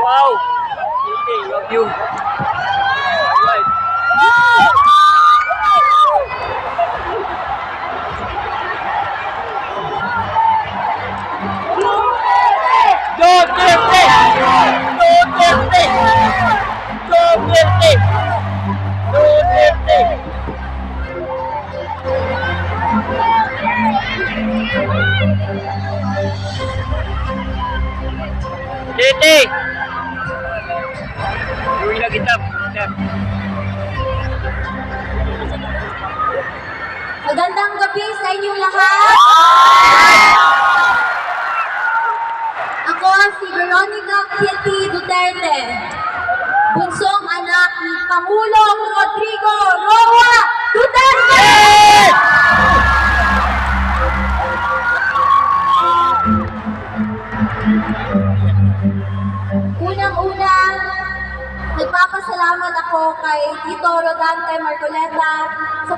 Wow! Kitty, love you. Alright. Duterte! Duterte! Duterte! Duterte! Kitty! Uwi na kita. Magandang gabi sa inyong lahat. Ako si Veronica Kitty Duterte, bunsong anak ni Pangulong Rodrigo Roa Duterte! Unang-una, nagpapasalamat ako kay Tito Rodante Marcoleta sa